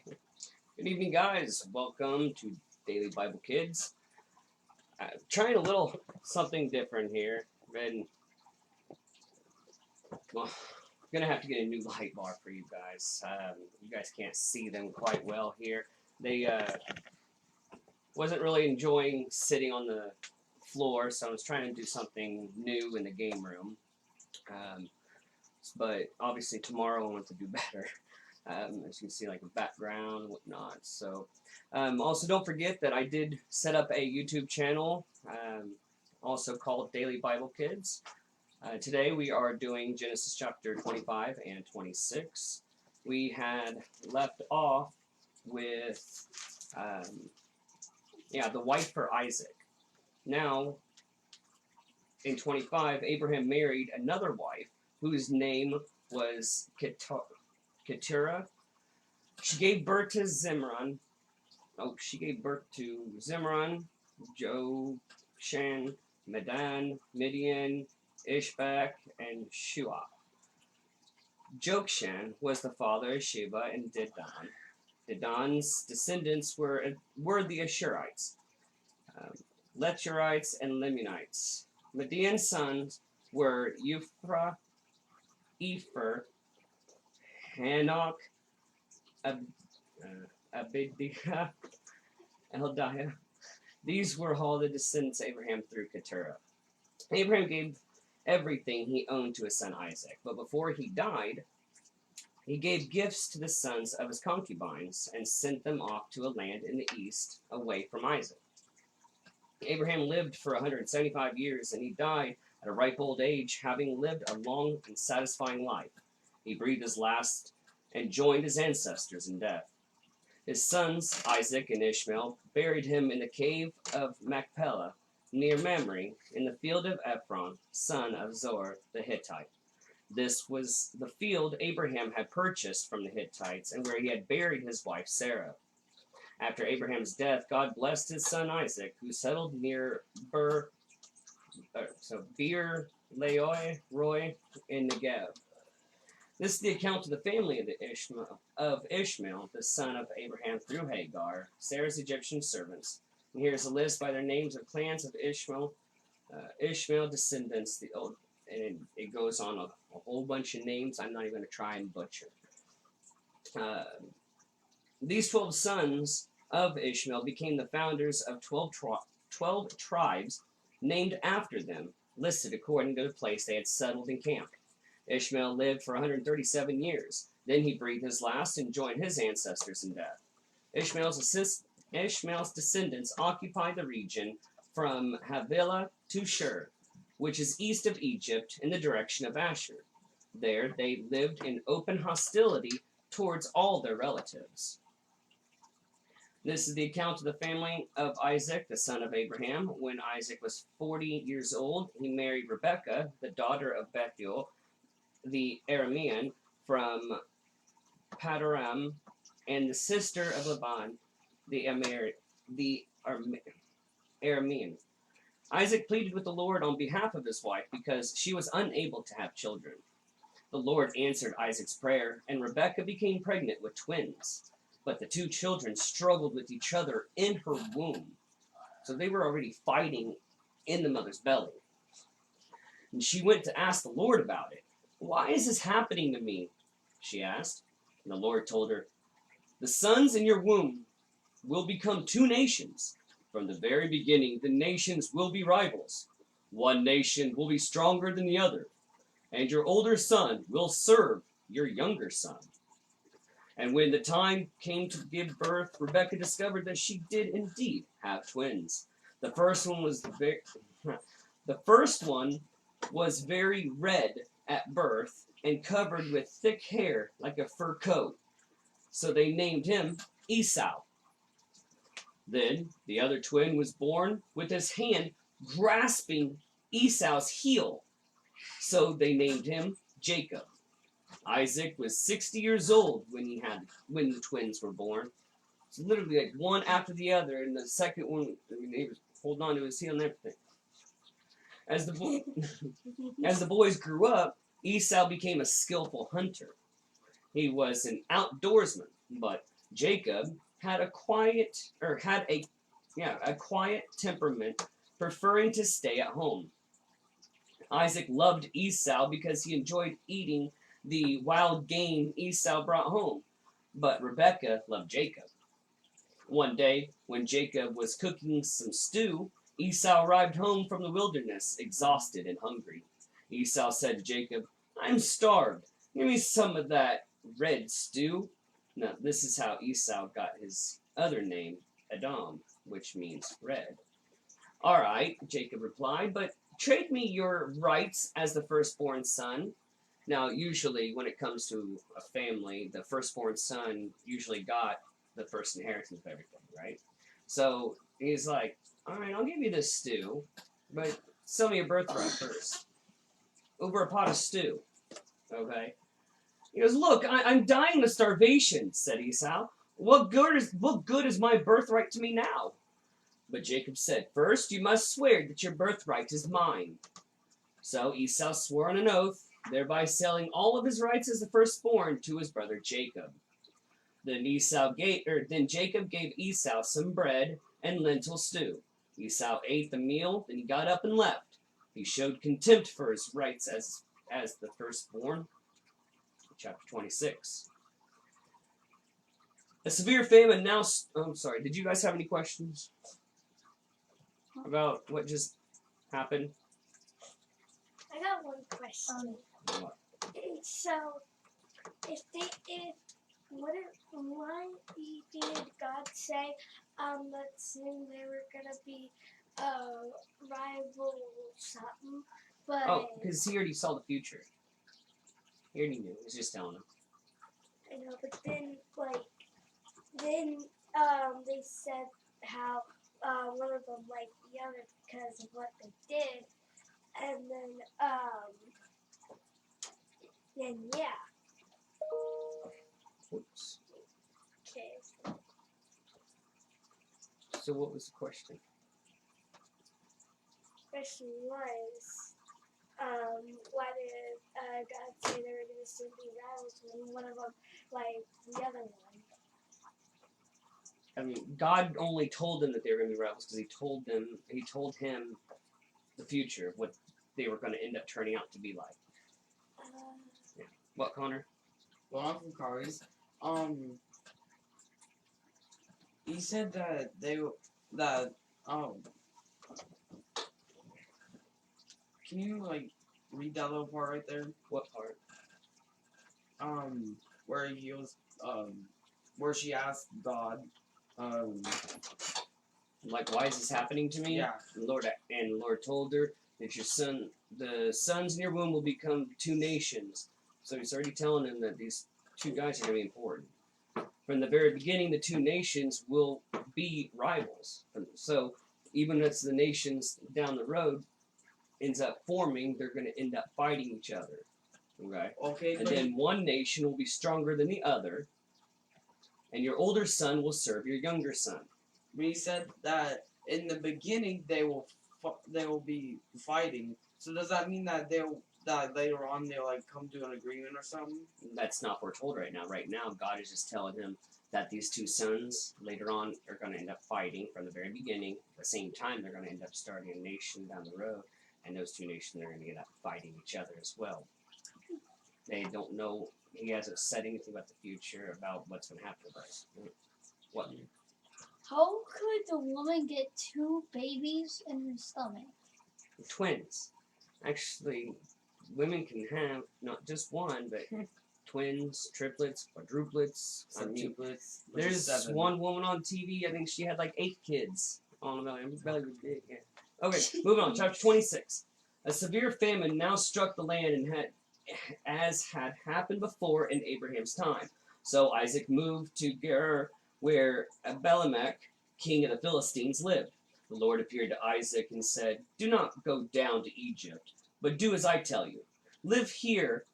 Good evening, guys. Welcome to Daily Bible Kids. Trying a little something different here. And, well, I'm going to have to get a new light bar for you guys. You guys can't see them quite well here. They wasn't really enjoying sitting on the floor, so I was trying to do something new in the game room. Um, but obviously tomorrow I want to do better. As you can see, like a background and whatnot. So, also don't forget that I did set up a YouTube channel, also called Daily Bible Kids. Today we are doing Genesis chapter 25 and 26. We had left off with, the wife for Isaac. Now, in 25, Abraham married another wife whose name was Keturah. She gave birth to Zimran. She gave birth to Zimran, Jokshan, Medan, Midian, Ishbak, and Shua. Jokshan was the father of Sheba and Dedan. Dedan's descendants were the Ashurites, Leturites, and Lemonites. Midian's sons were Euphra, Epher, Hanok, Abidiah, Eldiah. These were all the descendants of Abraham through Keturah. Abraham gave everything he owned to his son Isaac, but before he died, he gave gifts to the sons of his concubines and sent them off to a land in the east away from Isaac. Abraham lived for 175 years, and he died at a ripe old age, having lived a long and satisfying life. He breathed his last and joined his ancestors in death. His sons, Isaac and Ishmael, buried him in the cave of Machpelah, near Mamre, in the field of Ephron, son of Zohar the Hittite. This was the field Abraham had purchased from the Hittites, and where he had buried his wife Sarah. After Abraham's death, God blessed his son Isaac, who settled near Beer Laoi Roy in Negev. This is the account of the family of Ishmael, the son of Abraham through Hagar, Sarah's Egyptian servants. And here's a list by their names of clans of Ishmael, descendants, and it goes on a whole bunch of names I'm not even going to try and butcher. These 12 sons of Ishmael became the founders of 12 tribes named after them, listed according to the place they had settled and camped. Ishmael lived for 137 years. Then he breathed his last and joined his ancestors in death. Ishmael's descendants occupied the region from Havilah to Shur, which is east of Egypt in the direction of Ashur. There they lived in open hostility towards all their relatives. This is the account of the family of Isaac, the son of Abraham. When Isaac was 40 years old, he married Rebekah, the daughter of Bethuel, the Aramean, from Padoram, and the sister of Laban, the Aramean. Isaac pleaded with the Lord on behalf of his wife because she was unable to have children. The Lord answered Isaac's prayer, and Rebekah became pregnant with twins. But the two children struggled with each other in her womb. So they were already fighting in the mother's belly. And she went to ask the Lord about it. "Why is this happening to me?" she asked. And the Lord told her, "The sons in your womb will become two nations. From the very beginning, the nations will be rivals. One nation will be stronger than the other, and your older son will serve your younger son." And when the time came to give birth, Rebekah discovered that she did indeed have twins. The first one was very red at birth and covered with thick hair like a fur coat. So they named him Esau. Then the other twin was born with his hand grasping Esau's heel. So they named him Jacob. Isaac was 60 years old when the twins were born. It's literally like one after the other, and the second one, he was holding on to his heel and everything. As the boys grew up, Esau became a skillful hunter. He was an outdoorsman, but Jacob had a quiet temperament, preferring to stay at home. Isaac loved Esau because he enjoyed eating the wild game Esau brought home, but Rebekah loved Jacob. One day, when Jacob was cooking some stew, Esau arrived home from the wilderness, exhausted and hungry. Esau said to Jacob, "I'm starved. Give me some of that red stew." Now, this is how Esau got his other name, Edom, which means red. "All right," Jacob replied, "but trade me your rights as the firstborn son." Now, usually, when it comes to a family, the firstborn son usually got the first inheritance of everything, right? So he's like, "All right, I'll give you this stew, but sell me your birthright first, over a pot of stew." Okay. He goes, "Look, I'm dying of starvation," said Esau. What good is my birthright to me now?" But Jacob said, "First, you must swear that your birthright is mine." So Esau swore on an oath, thereby selling all of his rights as the firstborn to his brother Jacob. Then Jacob gave Esau some bread and lentil stew. Esau ate the meal, then he got up and left. He showed contempt for his rights as the firstborn. Chapter 26. A severe famine now. I'm sorry. Did you guys have any questions about what just happened? I got one question. What? So, why did God say that soon they were gonna be rival something? But Oh, because he already saw the future. He already knew. He was just telling him. I know, but then they said how one of them liked the other because of what they did, and then yeah. Oops. Okay. So what was the question? Question was, why did God say they were going to soon be rivals when one of them like the other one? I mean, God only told them that they were going to be rivals because he told him the future, what they were going to end up turning out to be like. Yeah. What, Connor? Well, I'm from Kari's. He said that can you like read that little part right there? What part? Where he was where she asked God, Like, why is this happening to me? yeah. And the Lord told her that the sons in your womb will become two nations. So he's already telling him that these two guys are going to be important. From the very beginning, the two nations will be rivals. So even as the nations down the road ends up forming, they're going to end up fighting each other. Okay? Okay, And but then one nation will be stronger than the other, and your older son will serve your younger son. he said that in the beginning they will be fighting. So does that mean that that later on they'll like come to an agreement or something? That's not foretold right now. Right now, God is just telling him that these two sons later on are going to end up fighting from the very beginning. At the same time, they're going to end up starting a nation down the road, and those two nations are going to end up fighting each other as well. They don't know. He hasn't said anything about the future, about what's going to happen to us. What? How could the woman get two babies in her stomach? Twins. Actually, women can have not just one, but twins, triplets, quadruplets. I mean, Septuplets. Which is there's 7. one woman on TV, I think she had like 8 kids on the belly. Her belly was big, yeah. Okay, moving on. Chapter 26. A severe famine now struck the land as had happened before in Abraham's time. So Isaac moved to Gerar, where Abimelech, king of the Philistines, lived. The Lord appeared to Isaac and said, "Do not go down to Egypt, but do as I tell you. Live here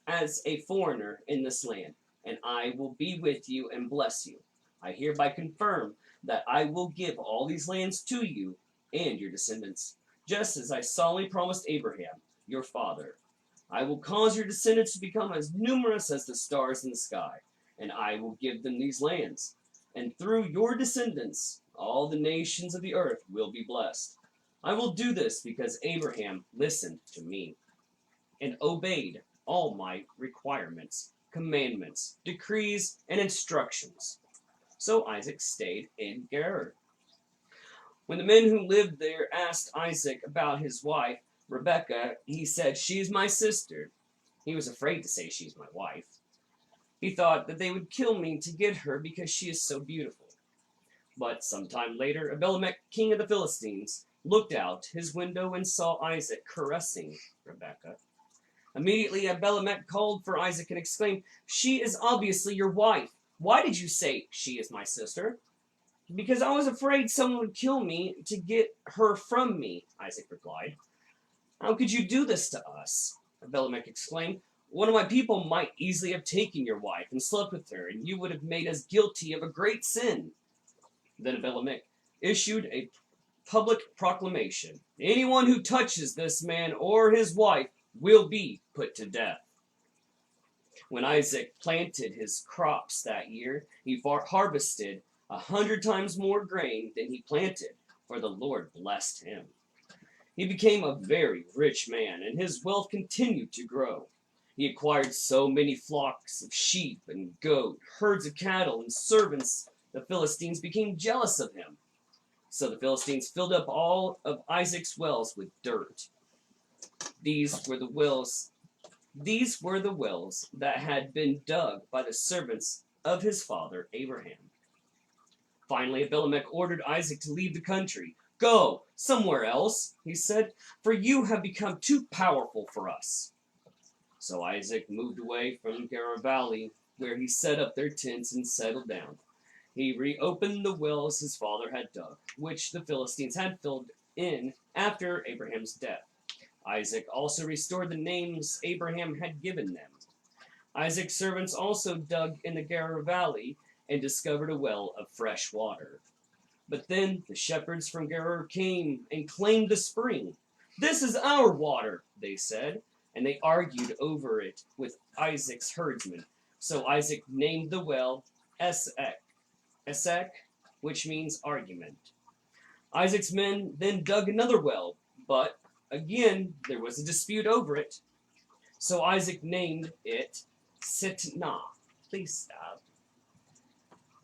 as a foreigner in this land, and I will be with you and bless you. I hereby confirm that I will give all these lands to you and your descendants, just as I solemnly promised Abraham, your father. I will cause your descendants to become as numerous as the stars in the sky, and I will give them these lands. And through your descendants, all the nations of the earth will be blessed. I will do this because Abraham listened to me and obeyed all my requirements, commandments, decrees, and instructions. So Isaac stayed in Gerar. When the men who lived there asked Isaac about his wife, Rebekah, he said, "She is my sister." He was afraid to say, "She's my wife." He thought that they would kill me to get her because she is so beautiful. But sometime later, Abimelech, king of the Philistines, looked out his window and saw Isaac caressing Rebekah. Immediately, Abimelech called for Isaac and exclaimed, "She is obviously your wife. Why did you say she is my sister?" "Because I was afraid someone would kill me to get her from me," Isaac replied. "How could you do this to us?" Abimelech exclaimed. "One of my people might easily have taken your wife and slept with her, and you would have made us guilty of a great sin." Then Abimelech issued a public proclamation. "Anyone who touches this man or his wife will be put to death." When Isaac planted his crops that year, he harvested 100 times more grain than he planted, for the Lord blessed him. He became a very rich man, and his wealth continued to grow. He acquired so many flocks of sheep and goat, herds of cattle, and servants, the Philistines became jealous of him. So the Philistines filled up all of Isaac's wells with dirt. These were the wells that had been dug by the servants of his father Abraham. Finally, Abimelech ordered Isaac to leave the country. "Go somewhere else," he said, "for you have become too powerful for us." So Isaac moved away from Gerar Valley, where he set up their tents and settled down. He reopened the wells his father had dug, which the Philistines had filled in after Abraham's death. Isaac also restored the names Abraham had given them. Isaac's servants also dug in the Gerar Valley and discovered a well of fresh water. But then the shepherds from Gerar came and claimed the spring. "This is our water," they said, and they argued over it with Isaac's herdsmen. So Isaac named the well Esek, which means argument. Isaac's men then dug another well, but again there was a dispute over it. So Isaac named it Sitnah. Please stop.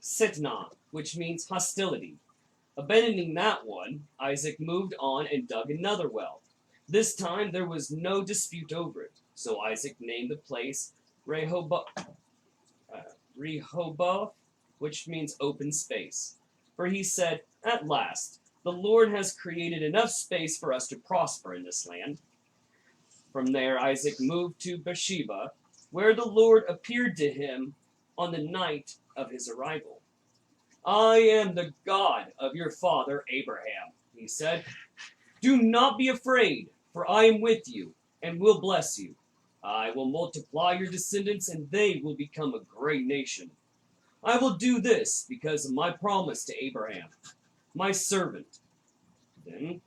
Sitnah, which means hostility. Abandoning that one, Isaac moved on and dug another well. This time there was no dispute over it, so Isaac named the place Rehoboth, which means open space. For he said, "At last, the Lord has created enough space for us to prosper in this land." From there, Isaac moved to Beersheba, where the Lord appeared to him on the night of his arrival. "I am the God of your father Abraham," he said. "Do not be afraid, for I am with you and will bless you. I will multiply your descendants, and they will become a great nation. I will do this because of my promise to Abraham, my servant." Then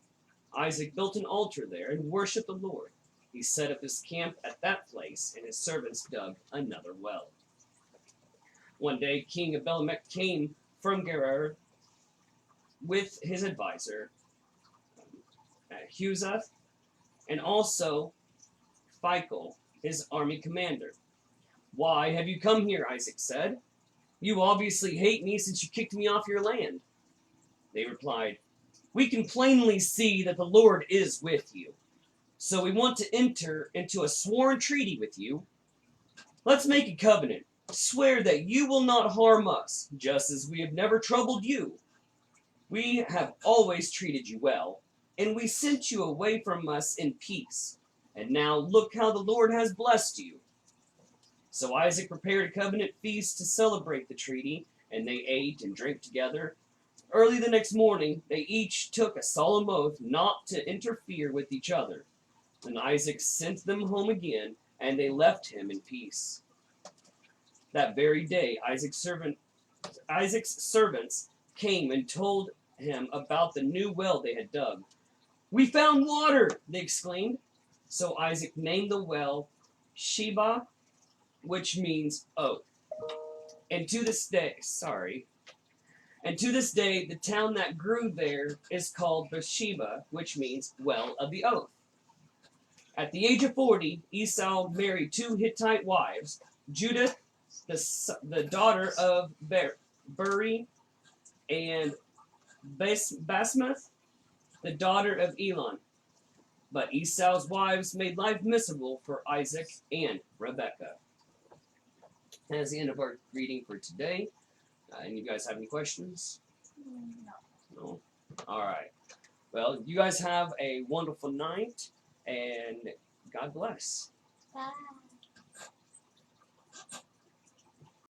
Isaac built an altar there and worshipped the Lord. He set up his camp at that place, and his servants dug another well. One day, King Abimelech came from Gerar with his advisor, Huzath, and also Phicol, his army commander. "Why have you come here?" Isaac said. "You obviously hate me since you kicked me off your land." They replied, "We can plainly see that the Lord is with you. So we want to enter into a sworn treaty with you. Let's make a covenant. Swear that you will not harm us, just as we have never troubled you. We have always treated you well, and we sent you away from us in peace. And now look how the Lord has blessed you." So Isaac prepared a covenant feast to celebrate the treaty, and they ate and drank together. Early the next morning, they each took a solemn oath not to interfere with each other. Then Isaac sent them home again, and they left him in peace. That very day, Isaac's servants came and told him about the new well they had dug. "We found water!" they exclaimed. So Isaac named the well Sheba, which means oath. And to this day, the town that grew there is called Beersheba, which means well of the oath. At the age of 40, Esau married 2 Hittite wives, Judith, the daughter of Beri, and Basmath, the daughter of Elon. But Esau's wives made life miserable for Isaac and Rebekah. That's the end of our reading for today. Any of you guys have any questions? No? Alright. Well, you guys have a wonderful night, and God bless. Bye.